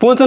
5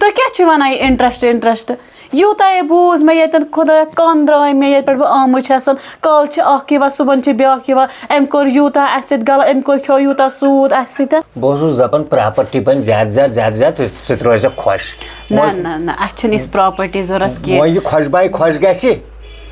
تُہۍ کیٛاہ چھِو وَنان یہِ اِنٹرٛسٹ یوٗتاہ یہِ بوٗز مےٚ ییٚتٮ۪ن خۄدایا کَن درٛاے مےٚ ییٚتہِ پٮ۪ٹھ بہٕ آمٕژ چھَس کالہٕ چھِ اَکھ یِوان صُبحن چھِ بیٛاکھ یِوان أمۍ کوٚر یوٗتاہ اَسہِ سۭتۍ غلط أمۍ کوٚر کھیوٚو یوٗتاہ سوٗد اَسہِ سۭتۍ بہٕ اوسُس دَپان پرٛاپَرٹی بَنہِ زیادٕ سُہ تہِ روزِ خۄش نہ اَسہِ چھِنہٕ یِژھ پرٛاپَرٹی ضوٚرَتھ کینٛہہ وۄنۍ یہِ خۄش باے خۄش گژھِ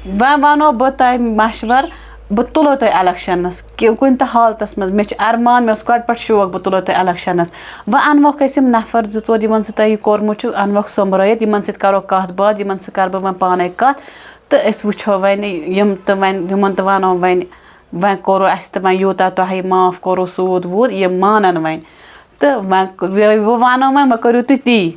وۄنۍ وَنو بہٕ تۄہہِ مَشوَرٕ بہٕ تُلو تۄہہِ اٮ۪لَکشَنَس کُنہِ تہِ حالتَس منٛز مےٚ چھُ اَرمان مےٚ اوس گۄڈٕ پٮ۪ٹھ شوق بہٕ تُلو تۄہہِ اٮ۪لَکشَنَس وۄنۍ اَنوکھ أسۍ یِم نفر 2-4 یِمَن سۭتۍ تۄہہِ یہِ کوٚرمُت چھُ اَنوکھ سوٚمبرٲیِتھ یِمَن سۭتۍ کَرو کَتھ باتھ یِمَن سۭتۍ کَرٕ بہٕ وۄنۍ پانَے کَتھ تہٕ أسۍ وٕچھو وۄنۍ یِم تہٕ وۄنۍ یِمَن تہِ وَنو وۄنۍ کوٚرو اَسہِ تہِ وۄنۍ یوٗتاہ تۄہہِ معاف کوٚرو سوٗد ووٗد یِم مانَن وۄنۍ تہٕ وۄنۍ بہٕ وَنو وۄنۍ کٔرِو تُہۍ تی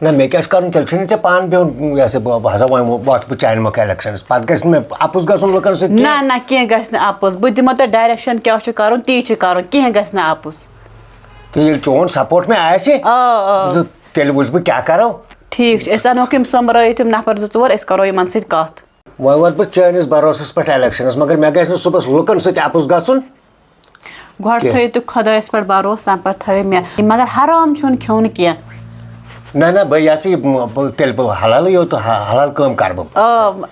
نہ مےٚ کیٛاہ چھُ کَرُن تیٚلہِ چھُنہٕ ژےٚ پانہٕ بِہُن یہِ ہسا بہٕ ہسا وۄنۍ وَتھ بہٕ چانہِ مۄکھ اٮ۪لَکشَنَس پَتہٕ گژھِ نہٕ مےٚ اَپُز گژھُن لُکَن سۭتۍ نہ کینٛہہ گژھِ نہٕ اَپُز بہٕ دِمو تۄہہِ ڈایریکشَن کیٛاہ چھُ کَرُن تی چھُ کَرُن کینٛہہ گژھِ نہٕ اَپُز تہٕ ییٚلہِ چون سپوٹ مےٚ آسہِ تیٚلہِ وٕچھٕ بہٕ کیٛاہ کَرو ٹھیٖک چھُ أسۍ اَنوکھ یِم سوٚمبرٲیِتھ یِم نفر 2-4 أسۍ کَرو یِمَن سۭتۍ کَتھ وۄنۍ واتہٕ بہٕ چٲنِس بَروسَس پٮ۪ٹھ اٮ۪لَکشَنَس مگر مےٚ گژھِ نہٕ صُبحس لُکَن سۭتۍ اَپُز گژھُن گۄڈٕ تھٲیِو تُہۍ خۄدایَس پٮ۪ٹھ بروسہٕ تَمہِ پَتہٕ تھٲیِو مےٚ مگر حرام چھُنہٕ کھیوٚن کینٛہہ نہ بہٕ یہِ ہسا یہِ تیٚلہِ بہٕ حلالٕے یوت حلال کٲم کَرٕ بہٕ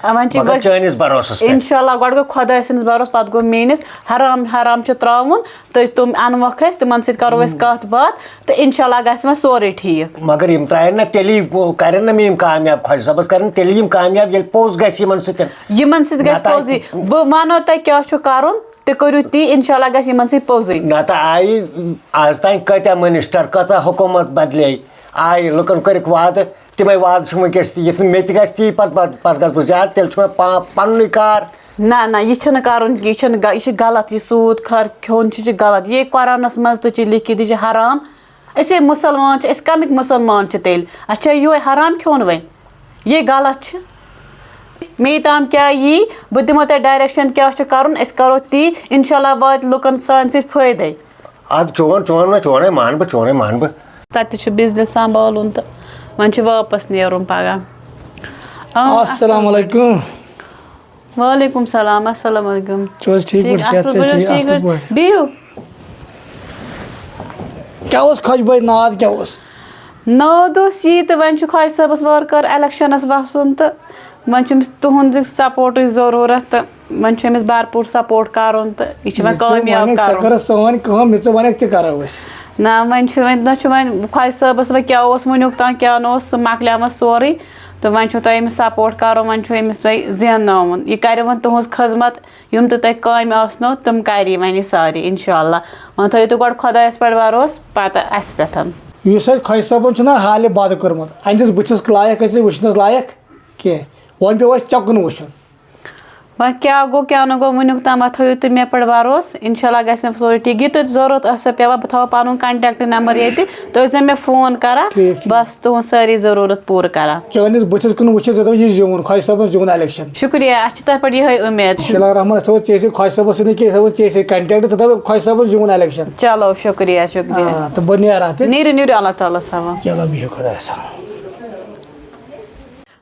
وۄنۍ چھِ مگر چٲنِس بَروسَس پٮ۪ٹھ اِنشاء اللہ گۄڈٕ گوٚو خۄداے سٕنٛدِس بروسہٕ پَتہٕ گوٚو میٛٲنِس حرام چھُ ترٛاوُن تہٕ تِم اَنوکھ أسۍ تِمَن سۭتۍ کَرو أسۍ کَتھ باتھ تہٕ اِنشاء اللہ گژھِ وۄنۍ سورُے ٹھیٖک مگر یِم ترٛایَن نہ تیٚلی کَرن نہ مےٚ یِم کامیاب خۄش صٲبَس کَرن تیٚلہِ یِم کامیاب ییٚلہِ پوٚز گژھِ یِمَن سۭتۍ یِمَن سۭتۍ گژھِ پوٚزُے بہٕ وَنو تۄہہِ کیٛاہ چھُ کَرُن تُہۍ کٔرِو تی اِنشاء اللہ گژھِ یِمَن سۭتۍ پوٚزُے نَتہٕ آیہِ آز تانۍ کۭتیاہ مٔنِسٹَر کۭژاہ حکوٗمت بَدلے آیہِ لُکَن کٔرِکھ وعدٕ تِمَے وعدٕ چھِ وٕنکٮ۪س تہِ یِتھ نہٕ مےٚ تہِ گژھِ تی پَتہٕ گژھٕ بہٕ زیادٕ تیٚلہِ چھُ مےٚ پَننُے کار نہ یہِ چھُنہٕ کَرُن یہِ چھِ غلط یہِ سوٗد خور کھیوٚن چھُ غلط یے قۄرانَس منٛز تہِ چھِ لیکھِتھ یہِ چھِ حرام أسے مُسلمان چھِ أسۍ کَمِکۍ مُسلمان چھِ تیٚلہِ اَسہِ چھا یِہوے حرام کھیوٚن وۄنۍ یے غلط چھِ مے تام کیٛاہ یی بہٕ دِمو تۄہہِ ڈایریکشَن کیٛاہ چھُ کَرُن أسۍ کَرو تی اِنشاء اللہ واتہِ لُکَن سانہِ سۭتۍ فٲیدَے اَدٕ چونے مان بہٕ تَتہِ تہِ چھُ بِزنِس سنٛبھالُن تہٕ وۄنۍ چھُ واپَس نیرُن پَگاہ السلام علیکُم وعلیکُم سلام السلام علیکُم بِہِو کیٛاہ اوس خۄش بٲے ناد کیٛاہ اوس ناد اوس یی تہٕ وۄنۍ چھُ خۄش صٲبَس وارٕ کارٕ اٮ۪لَکشَنَس وَسُن تہٕ وۄنۍ چھُ أمِس تُہُنٛد سَپوٹٕچ ضروٗرت تہٕ وۄنۍ چھُ أمِس بھرپوٗر سَپوٹ کَرُن تہٕ یہِ چھِ وۄنۍ کامیاب کَرُن سٲنۍ کٲم ژٕ وَنکھ تہِ کَرو أسۍ نہ وۄنۍ چھُ وۄنۍ خۄش صٲبَس وۄنۍ کیٛاہ اوس وٕنیُک تام کیٛاہ نہٕ اوس سُہ مۄکلیومُت سورُے تہٕ وۄنۍ چھُو تۄہہِ أمِس سَپوٹ کَرُن وۄنۍ چھُ أمِس تۄہہِ زینناوُن یہِ کَرِ وۄنۍ تُہٕنٛز خدمت یِم تہِ تۄہہِ کامہِ آسنو تِم کَرِ یہِ وۄنۍ یہِ سارے اِنشاء اللہ وۄنۍ تھٲیِو تُہۍ گۄڈٕ خۄدایَس پٮ۪ٹھ بروسہٕ پَتہٕ اَسہِ پٮ۪ٹھ یُس اَسہِ خۄش صٲبَن چھُنہ حالہِ بَد کوٚرمُت أہنٛدِس بٕتھِس لایق ٲسۍ وٕچھنَس لایق کینٛہہ وۄنۍ پیوٚو اَسہِ چۄکُن وٕچھُن وۄنۍ کیٛاہ گوٚو کیٛاہ نہٕ گوٚو وٕنیُک تام وۄنۍ تھٲیِو تُہۍ مےٚ پٮ۪ٹھ بروسہٕ اِنشاء اللہ گژھِ مےٚ سورُے ٹھیٖک یہِ تۄہہِ ضوٚرَتھ آسیو پٮ۪وان بہٕ تھاوو پَنُن کَنٹیکٹ نمبر ییٚتہِ تُہۍ ٲسۍزیو مےٚ فون کَران بَس تُہٕنٛز سٲری ضروٗرت پوٗرٕ کَران چٲنِس بٕتھِس کُن وٕچھِتھ ژٕ دَپ یہِ زیوٗن خۄش صٲبَس زیوٗن اٮ۪لٮ۪کشَن شُکریہ اَسہِ چھِ تۄہہِ پٮ۪ٹھ یِہوٚے اُمید بِسمِللہ الرحمٰن أسۍ تھاوو ژےٚ سۭتۍ خۄش صٲبَس سۭتۍ نہٕ کینٛہہ أسۍ تھاوو ژےٚ سۭتۍ کَنٹیکٹ ژٕ دَپ خۄش صٲبَس زیوٗن اٮ۪لٮ۪کشَن چلو شُکریہ شُکریہ تہٕ بہٕ نیران تہِ نیٖرِو اللہ تعالیٰ سوال چلو بِہِو خۄدایَس حوالہٕ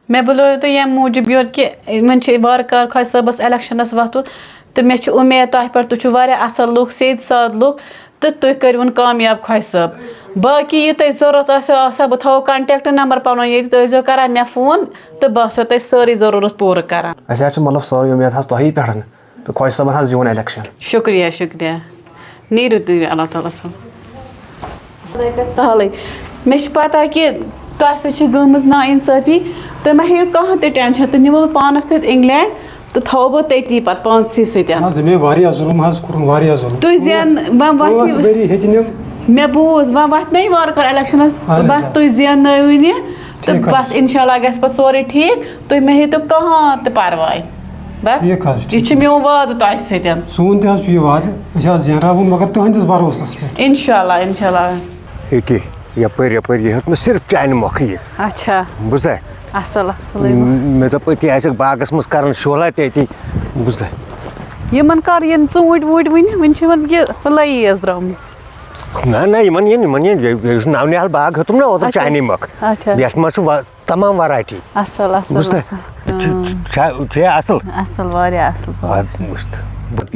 مےٚ بُلٲیِو تُہۍ ییٚمہِ موٗجوٗب یورٕ کہِ وۄنۍ چھِ وارٕ کارٕ خۄش صٲبَس اٮ۪لَکشَنَس وۄتھُن تہٕ مےٚ چھِ اُمید تۄہہِ پٮ۪ٹھ تُہۍ چھِو واریاہ اَصٕل لُکھ سیٚدۍ سادٕ لُکھ تہٕ تُہۍ کٔرۍوُن کامیاب خۄش صٲب باقٕے یہِ تۄہہِ ضوٚرَتھ آسیو آسان بہٕ تھاوو کَنٹیکٹ نمبر پَنُن ییٚتہِ تُہۍ ٲسۍزیو کَران مےٚ فون تہٕ بہٕ آسو تۄہہِ سٲرٕے ضروٗرت پوٗرٕ کَران اَسہِ حظ چھِ مطلب سٲرٕے اُمید حظ تۄہی پٮ۪ٹھ تہٕ خۄش صٲبَن حظ زیوٗن اٮ۪لٮ۪کشَن شُکریہ شُکریہ نیٖرِو تُہۍ اللہ تعالیٰ سُنٛد سہلٕے مےٚ چھِ پَتہ کہِ تۄہہِ سۭتۍ چھِ گٔمٕژ نا اِنصٲفی تُہۍ مہ ہیٚیِو کانٛہہ تہِ ٹٮ۪نشَن تُہۍ نِمو بہٕ پانَس سۭتۍ اِنٛگلینٛڈ تہٕ تھاوو بہٕ تٔتی پَتہٕ پانسٕے سۭتۍ تُہۍ مےٚ بوٗز وۄنۍ وۄتھِ نہ یہِ وارٕ کارٕ اٮ۪لَکشَنَس بَس تُہۍ زیننٲوِن یہِ تہٕ بَس اِنشاء اللہ گژھِ پَتہٕ سورُے ٹھیٖک تُہۍ مہ ہیٚیِو تہٕ کانٛہہ تہِ پَرواے بَس یہِ چھُ میون وعدٕ تۄہہِ سۭتۍ اِنشاء اللہ اِنشاء اللہ ییٚکیٛاہ یَپٲرۍ یہِ ہیوٚت مےٚ صرف چانہِ مۄکھٕ یہِ اچھا بوٗزتھا اَصٕل اَصٕل مےٚ دوٚپ أتی آسٮ۪کھ باغَس منٛز کَران شولہ تہِ أتی بوٗزتھا یِمَن کَر یِن ژوٗنٛٹھۍ ووٗنٛٹھۍ وٕنہِ چھِ یِمَن یہِ پھٕلَیی حظ درٛامٕژ نہ یِمَن یِن یُس نَونِہال باغ ہیوٚتُم نا اوترٕ چانے مۄکھ یَتھ منٛز چھُ تَمام وَرایٹی اَصٕل اَصٕل بوٗزتھا چھے اَصٕل اَصٕل واریاہ اَصٕل